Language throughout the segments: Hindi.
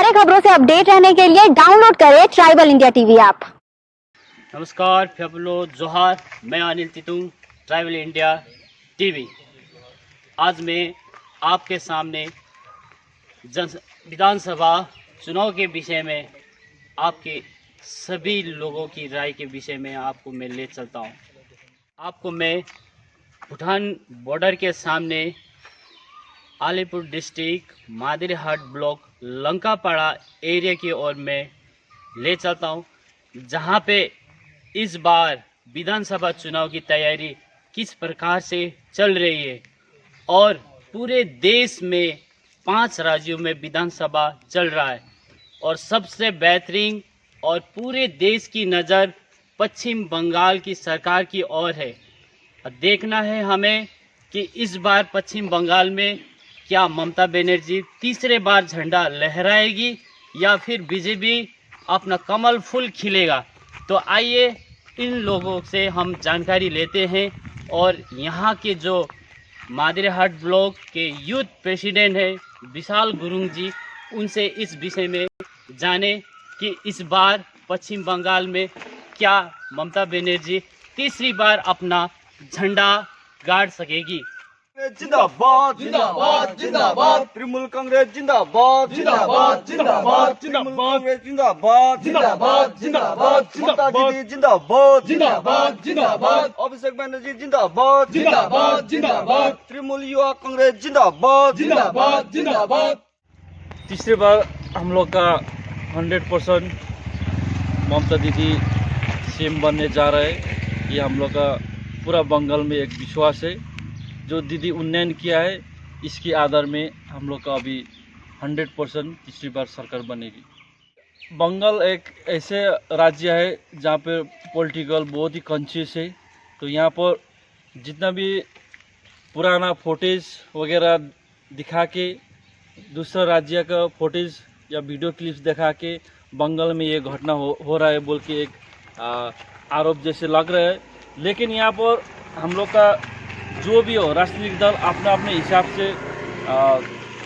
बड़े खबरों से अपडेट रहने के लिए डाउनलोड करें ट्राइबल इंडिया टीवी ऐप। नमस्कार फेबलो जोहार, मैं अनिल तितुंग, ट्राइबल इंडिया टीवी। आज मैं आपके सामने विधानसभा चुनाव के विषय में आपके सभी लोगों की राय के विषय में आपको मैं ले चलता हूँ। आपको मैं भूटान बॉर्डर के सामने अलीपुर डिस्ट्रिक्ट मादिरहाट ब्लॉक लंकापाड़ा एरिया की ओर मैं ले चलता हूँ, जहाँ पे इस बार विधानसभा चुनाव की तैयारी किस प्रकार से चल रही है और पूरे देश में 5 राज्यों में विधानसभा चल रहा है और सबसे बेहतरीन और पूरे देश की नज़र पश्चिम बंगाल की सरकार की ओर है। देखना है हमें कि इस बार पश्चिम बंगाल में क्या ममता बनर्जी तीसरे बार झंडा लहराएगी या फिर बीजेपी अपना कमल फूल खिलेगा। तो आइए इन लोगों से हम जानकारी लेते हैं और यहाँ के जो मादिरहाट ब्लॉक के यूथ प्रेसिडेंट है विशाल गुरुंग जी, उनसे इस विषय में जाने कि इस बार पश्चिम बंगाल में क्या ममता बनर्जी तीसरी बार अपना झंडा गाड़ सकेगी। जिंदाबाद जिंदाबाद जिंदाबाद तृणमूल कांग्रेस जिंदाबाद जिंदाबाद जिंदाबाद तृणमूल कांग्रेस जिंदाबाद जिंदाबाद जिंदाबाद ममता दीदी जिंदाबाद जिंदाबाद जिंदाबाद अभिषेक बनर्जी जिंदाबाद जिंदाबाद जिंदाबाद तृणमूल युवा कांग्रेस जिंदाबाद जिंदाबाद जिंदाबाद। तीसरी बार हम लोग का 100% ममता दीदी सीएम बनने जा रहे हैं। ये हम लोग का पूरा बंगाल में एक विश्वास है। जो दीदी उन्नयन किया है इसके आधार में हम लोग का अभी 100% तीसरी बार सरकार बनेगी। बंगाल एक ऐसे राज्य है जहाँ पे पॉलिटिकल बहुत ही कॉन्शियस है। तो यहाँ पर जितना भी पुराना फुटेज वगैरह दिखा के दूसरा राज्य का फुटेज या वीडियो क्लिप्स दिखा के बंगाल में ये घटना हो रहा है बोल के एक आरोप जैसे लग रहा है। लेकिन यहाँ पर हम लोग का जो भी हो राजनीतिक दल अपने अपने हिसाब से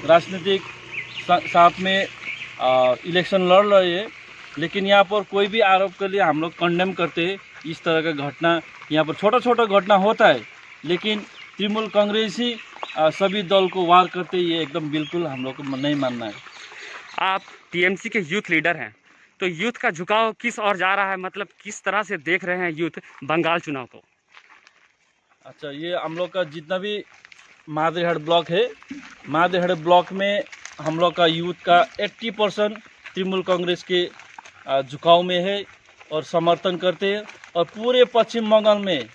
राजनीतिक साथ में इलेक्शन लड़ रहे हैं। लेकिन यहाँ पर कोई भी आरोप के लिए हम लोग कंडेम करते हैं। इस तरह का घटना यहाँ पर छोटा छोटा घटना होता है, लेकिन तृणमूल कांग्रेस ही सभी दल को वार करते, ये एकदम बिल्कुल हम लोग को नहीं मानना है। आप टीएमसी के यूथ लीडर हैं, तो यूथ का झुकाव किस ओर जा रहा है, मतलब किस तरह से देख रहे हैं यूथ बंगाल चुनाव को? अच्छा, ये हम लोग का जितना भी मादिरहाट ब्लॉक है, मादिरहाट ब्लॉक में हम लोग का यूथ का 80% तृणमूल कांग्रेस के झुकाव में है और समर्थन करते हैं। और पूरे पश्चिम बंगाल में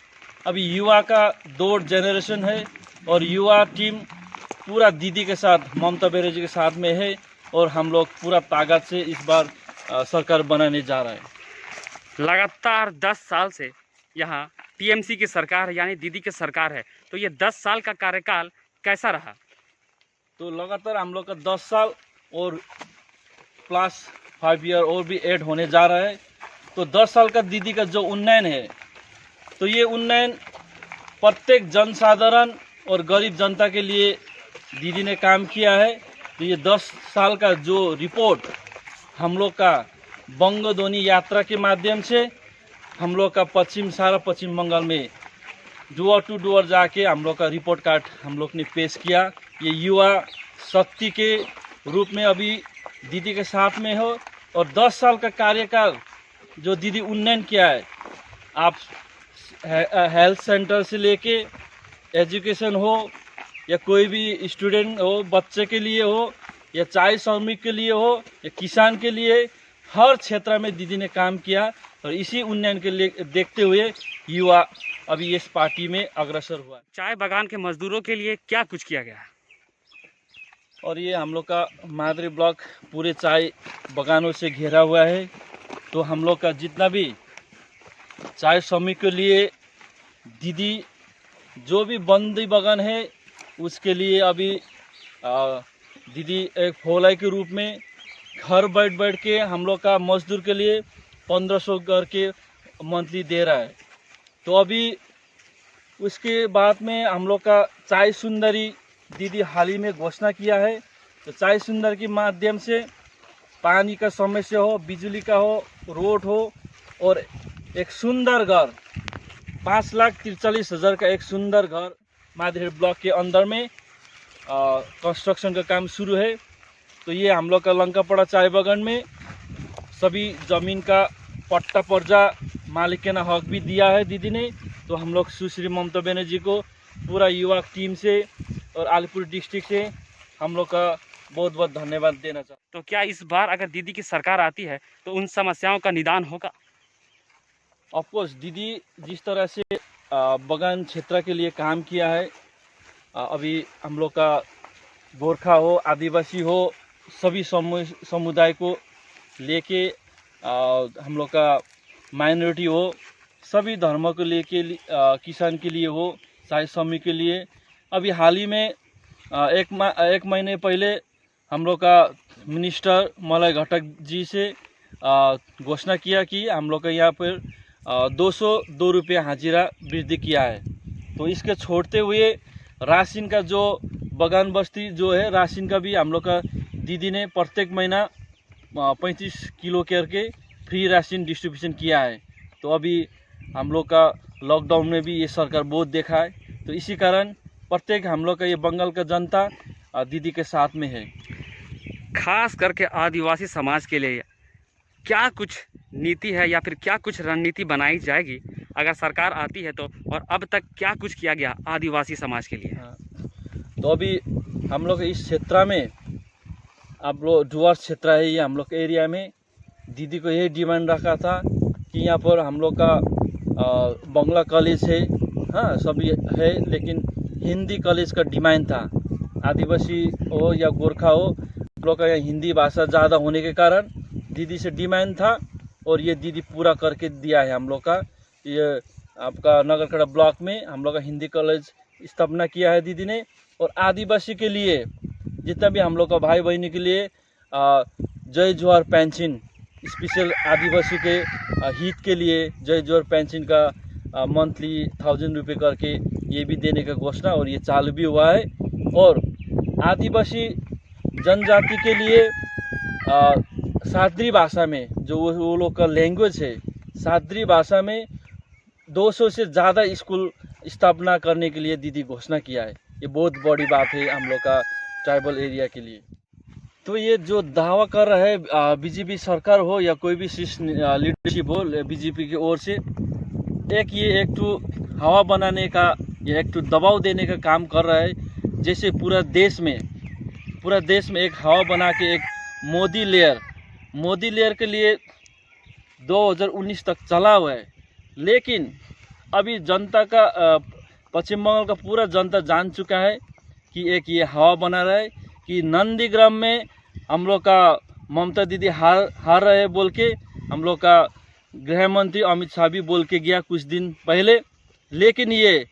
अभी युवा का 2 जनरेशन है और युवा टीम पूरा दीदी के साथ ममता बनर्जी के साथ में है और हम लोग पूरा ताकत से इस बार सरकार बनाने जा रहा है। लगातार 10 साल से यहाँ टीएमसी की सरकार है, यानी दीदी की सरकार है, तो ये 10 साल का कार्यकाल कैसा रहा? तो लगातार हम लोग का 10 साल और प्लस 5 ईयर और भी ऐड होने जा रहा है। तो 10 साल का दीदी का जो उन्नयन है, तो ये उन्नयन प्रत्येक जनसाधारण और गरीब जनता के लिए दीदी ने काम किया है। तो ये 10 साल का जो रिपोर्ट हम लोग का बंगध्वनि यात्रा के माध्यम से हम लोग का सारा पश्चिम बंगाल में डोर टू डोर जाके हम लोग का रिपोर्ट कार्ड हम लोग ने पेश किया। ये युवा शक्ति के रूप में अभी दीदी के साथ में हो और 10 साल का कार्यकाल जो दीदी उन्नयन किया है, आप हेल्थ सेंटर से लेके एजुकेशन हो या कोई भी स्टूडेंट हो, बच्चे के लिए हो या चाय श्रमिक के लिए हो या किसान के लिए, हर क्षेत्र में दीदी ने काम किया और इसी उन्नयन के लिए देखते हुए युवा अभी इस पार्टी में अग्रसर हुआ। चाय बागान के मजदूरों के लिए क्या कुछ किया गया? और ये हम लोग का मादरी ब्लॉक पूरे चाय बागानों से घेरा हुआ है। तो हम लोग का जितना भी चाय श्रमिक के लिए दीदी जो भी बंदी बागान है उसके लिए अभी दीदी एक फोलाई के रूप में घर बैठ बैठ के हम लोग का मजदूर के लिए 1500 करके मंथली दे रहा है। तो अभी उसके बाद में हम लोग का चाय सुंदरी दीदी हाल ही में घोषणा किया है। तो चाय सुंदर के माध्यम से पानी का समस्या हो, बिजली का हो, रोड हो और एक सुंदर घर 5,43,000 का एक सुंदर घर मादरी ब्लॉक के अंदर में कंस्ट्रक्शन का काम शुरू है। तो ये हम लोग का लंकापड़ा चाय बागान में सभी ज़मीन का पट्टा पर्जा मालिकाना हक भी दिया है दीदी ने। तो हम लोग सुश्री ममता बनर्जी को पूरा युवा टीम से और अलीपुर डिस्ट्रिक्ट से हम लोग का बहुत बहुत धन्यवाद देना चाहते। तो क्या इस बार अगर दीदी की सरकार आती है तो उन समस्याओं का निदान होगा? ऑफकोर्स दीदी जिस तरह से बागान क्षेत्र के लिए काम किया है, अभी हम लोग का गोरखा हो, आदिवासी हो, सभी समुदाय को लेके हम लोग का माइनॉरिटी हो, सभी धर्म को लेके किसान के लिए हो, चाहे श्रमिक के लिए। अभी हाल ही में एक महीने पहले हम लोग का मिनिस्टर मलय घटक जी से घोषणा किया कि हम लोग का यहाँ पर 202 रुपये हाजिरा वृद्धि किया है। तो इसके छोड़ते हुए राशन का जो बागान बस्ती जो है, राशन का भी हम लोग का दीदी ने प्रत्येक महीना 35 किलो करके फ्री राशन डिस्ट्रीब्यूशन किया है। तो अभी हम लोग का लॉकडाउन में भी ये सरकार बहुत देखा है। तो इसी कारण प्रत्येक हम लोग का ये बंगाल का जनता दीदी के साथ में है। खास करके आदिवासी समाज के लिए क्या कुछ नीति है या फिर क्या कुछ रणनीति बनाई जाएगी अगर सरकार आती है तो, और अब तक क्या कुछ किया गया आदिवासी समाज के लिए? तो अभी हम लोग इस क्षेत्र में, आप लोग डुवर्स क्षेत्र है ये हम लोग के एरिया में, दीदी को यही डिमांड रखा था कि यहाँ पर हम लोग का बंगला कॉलेज है, हाँ सभी है, लेकिन हिंदी कॉलेज का डिमांड था। आदिवासी हो या गोरखा हो, हम लोग का यहाँ हिंदी भाषा ज़्यादा होने के कारण दीदी से डिमांड था और ये दीदी पूरा करके दिया है। हम लोग का ये आपका नगरखेड़ा ब्लॉक में हम लोग का हिंदी कॉलेज स्थापना किया है दीदी ने। और आदिवासी के लिए जितना भी हम लोग का भाई बहनी के लिए जय जोहार पेंशन, स्पेशल आदिवासी के हित के लिए जय जोहार पेंशन का मंथली 1000 रुपये करके ये भी देने का घोषणा और ये चालू भी हुआ है। और आदिवासी जनजाति के लिए साद्री भाषा में जो वो लोग का लैंग्वेज है, साद्री भाषा में 200 से ज़्यादा स्कूल स्थापना करने के लिए दीदी घोषणा किया है। ये बहुत बड़ी बात है हम लोग का ट्राइबल एरिया के लिए। तो ये जो दावा कर रहा है बीजेपी सरकार हो या कोई भी लीडरशिप हो बीजेपी की ओर से, एक तो हवा बनाने का या एक तो दबाव देने का काम कर रहा है। जैसे पूरा देश में एक हवा बना के एक मोदी लेयर के लिए 2019 तक चला हुआ है। लेकिन अभी जनता का पश्चिम बंगाल का पूरा जनता जान चुका है कि एक ये हवा बना रहा है कि नंदीग्राम में हम लोग का ममता दीदी हार रहे हैं बोल के हम लोग का गृह मंत्री अमित शाह भी बोल के गया कुछ दिन पहले। लेकिन ये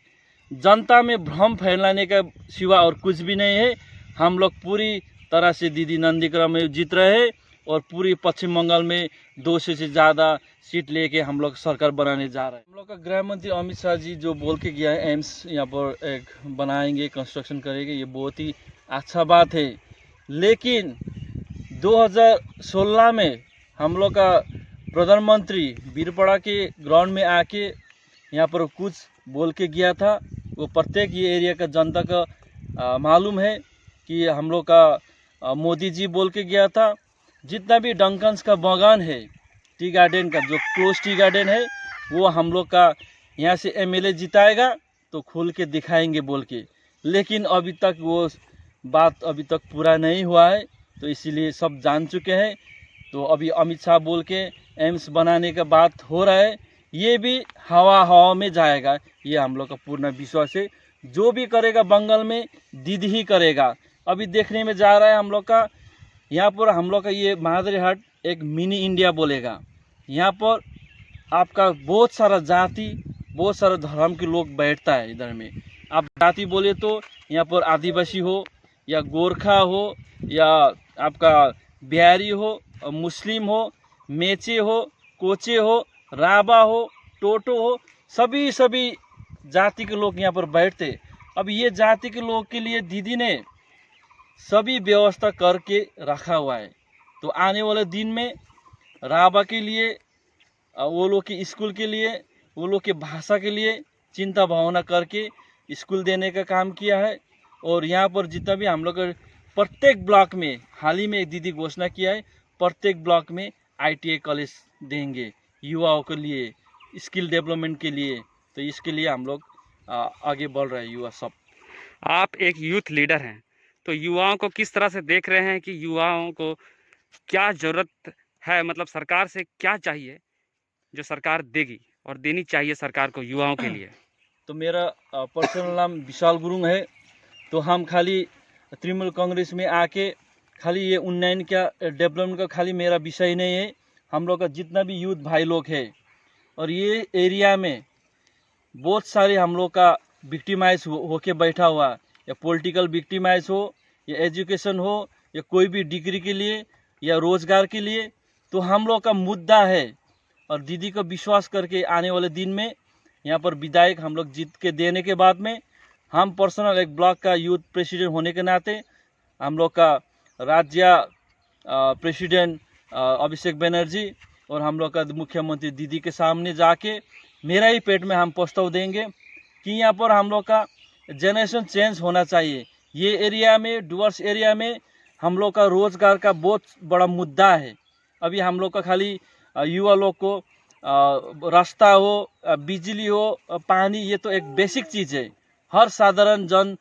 जनता में भ्रम फैलाने का सिवा और कुछ भी नहीं है। हम लोग पूरी तरह से दीदी नंदीग्राम में जीत रहे हैं और पूरी पश्चिम बंगाल में 200 से ज़्यादा सीट लेके हम लोग सरकार बनाने जा रहे हैं। हम लोग का गृह मंत्री अमित शाह जी जो बोल के गया है एम्स यहाँ पर एक बनाएंगे, कंस्ट्रक्शन करेंगे, ये बहुत ही अच्छा बात है। लेकिन 2016 में हम लोग का प्रधानमंत्री बीरपड़ा के ग्राउंड में आके यहाँ पर कुछ बोल के गया था। वो प्रत्येक ये एरिया का जनता का मालूम है कि हम लोग का मोदी जी बोल के गया था जितना भी डंकन्स का बागान है, टी गार्डन का जो क्लोज टी गार्डन है, वो हम लोग का यहाँ से एमएलए जिताएगा तो खोल के दिखाएंगे बोल के। लेकिन अभी तक वो बात पूरा नहीं हुआ है। तो इसीलिए सब जान चुके हैं। तो अभी अमित शाह बोल के एम्स बनाने का बात हो रहा है, ये भी हवा में जाएगा, ये हम लोग का पूर्ण विश्वास है। जो भी करेगा बंगाल में दीदी ही करेगा। अभी देखने में जा रहा है हम लोग का यहाँ पर हम लोग का ये महादरी हाट एक मिनी इंडिया बोलेगा। यहाँ पर आपका बहुत सारा जाति, बहुत सारा धर्म के लोग बैठता है इधर में। आप जाति बोले तो यहाँ पर आदिवासी हो या गोरखा हो या आपका बिहारी हो, मुस्लिम हो, मेचे हो, कोचे हो, राबा हो, टोटो हो, सभी जाति के लोग यहाँ पर बैठते। अब ये जाति के लोग के लिए दीदी ने सभी व्यवस्था करके रखा हुआ है। तो तो आने वाले दिन में राबा के लिए, वो लोग के स्कूल के लिए, वो लोग के भाषा के लिए चिंता भावना करके स्कूल देने का काम किया है। और यहाँ पर जितना भी हम लोग प्रत्येक ब्लॉक में, हाल ही में एक दीदी घोषणा किया है, प्रत्येक ब्लॉक में ITI कॉलेज देंगे युवाओं के लिए, स्किल डेवलपमेंट के लिए। तो इसके लिए हम लोग आगे बढ़ रहे हैं युवा सब। आप एक यूथ लीडर हैं, तो युवाओं को किस तरह से देख रहे हैं कि युवाओं को क्या ज़रूरत है, मतलब सरकार से क्या चाहिए जो सरकार देगी और देनी चाहिए सरकार को युवाओं के लिए? तो मेरा पर्सनल नाम विशाल गुरुंग है। तो हम खाली तृणमूल कांग्रेस में आके खाली ये उन्नयन का, डेवलपमेंट का खाली मेरा विषय नहीं है। हम लोग का जितना भी यूथ भाई लोग है और ये एरिया में बहुत सारे हम लोग का विक्टिमाइज होके बैठा हुआ, या पॉलिटिकल विक्टिमाइज हो, या एजुकेशन हो, या कोई भी डिग्री के लिए या रोज़गार के लिए, तो हम लोग का मुद्दा है। और दीदी को विश्वास करके आने वाले दिन में यहाँ पर विधायक हम लोग जीत के देने के बाद में हम पर्सनल एक ब्लॉक का यूथ प्रेसिडेंट होने के नाते हम लोग का राज्य प्रेसिडेंट अभिषेक बनर्जी और हम लोग का मुख्यमंत्री दीदी के सामने जाके मेरा ही पेट में हम प्रस्ताव देंगे कि यहाँ पर हम लोग का जनरेशन चेंज होना चाहिए। ये एरिया में, डुवर्स एरिया में हम लोग का रोज़गार का बहुत बड़ा मुद्दा है। अभी हम लोग का खाली युवा लोग को रास्ता हो, बिजली हो, पानी, ये तो एक बेसिक चीज़ है, हर साधारण जन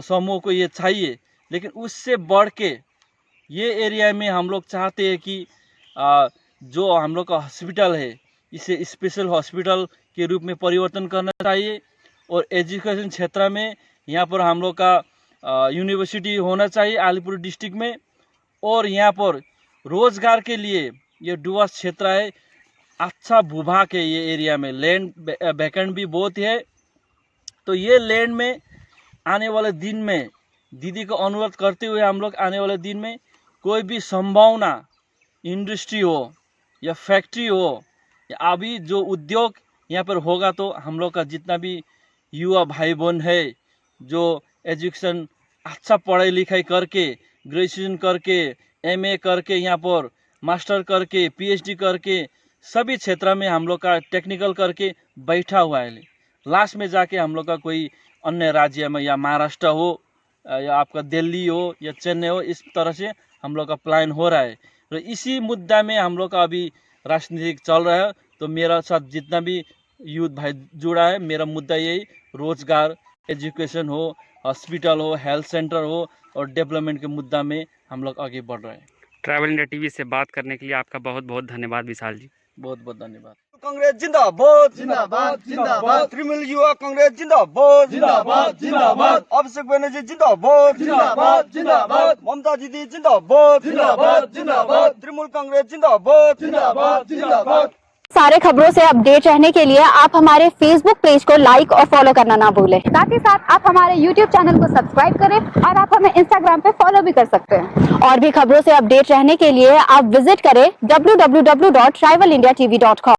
समूह को ये चाहिए। लेकिन उससे बढ़ के ये एरिया में हम लोग चाहते हैं कि जो हम लोग का हॉस्पिटल है इसे स्पेशल हॉस्पिटल के रूप में परिवर्तन करना चाहिए। और एजुकेशन क्षेत्र में यहाँ पर हम लोग का यूनिवर्सिटी होना चाहिए अलीपुर डिस्ट्रिक्ट में। और यहाँ पर रोज़गार के लिए ये डुवर्स क्षेत्र है, अच्छा भूभाग है, ये एरिया में लैंड वैकेंट भी बहुत है। तो ये लैंड में आने वाले दिन में दीदी को अनुरोध करते हुए हम लोग आने वाले दिन में कोई भी संभावना इंडस्ट्री हो या फैक्ट्री हो या अभी जो उद्योग यहाँ पर होगा, तो हम लोग का जितना भी युवा भाई बहन है जो एजुकेशन अच्छा पढ़ाई लिखाई करके, ग्रेजुएशन करके, MA करके, यहाँ पर मास्टर करके, PhD करके, सभी क्षेत्र में हम लोग का टेक्निकल करके बैठा हुआ है, लास्ट में जाके हम लोग का कोई अन्य राज्य में या महाराष्ट्र हो या आपका दिल्ली हो या चेन्नई हो, इस तरह से हम लोग का प्लान हो रहा है। तो इसी मुद्दा में हम लोग का अभी राजनीतिक चल रहा है। तो मेरा साथ जितना भी यूथ भाई जुड़ा है, मेरा मुद्दा यही रोज़गार, एजुकेशन हो, हॉस्पिटल हो, हेल्थ सेंटर हो और डेवलपमेंट के मुद्दा में हम लोग आगे बढ़ रहे हैं। ट्रैवल इंडिया टीवी से बात करने के लिए आपका बहुत बहुत धन्यवाद विशाल जी। बहुत बहुत धन्यवाद। कांग्रेस जिंदाबाद जिंदाबाद जिंदाबाद, तृणमूल युवा कांग्रेस जिंदाबाद जिंदाबाद जिंदाबाद, अभिषेक बनर्जी जिंदाबाद जिंदाबाद जिंदाबाद, ममता दीदी जिंदाबाद जिंदाबाद जिंदाबाद, तृणमूल कांग्रेस जिंदाबाद जिंदाबाद जिंदाबाद। सारे खबरों से अपडेट रहने के लिए आप हमारे फेसबुक पेज को लाइक और फॉलो करना ना भूलें। साथ ही साथ आप हमारे यूट्यूब चैनल को सब्सक्राइब करें और आप हमें इंस्टाग्राम पे फॉलो भी कर सकते हैं। और भी खबरों से अपडेट रहने के लिए आप विजिट करें www.tribalindiatv.com।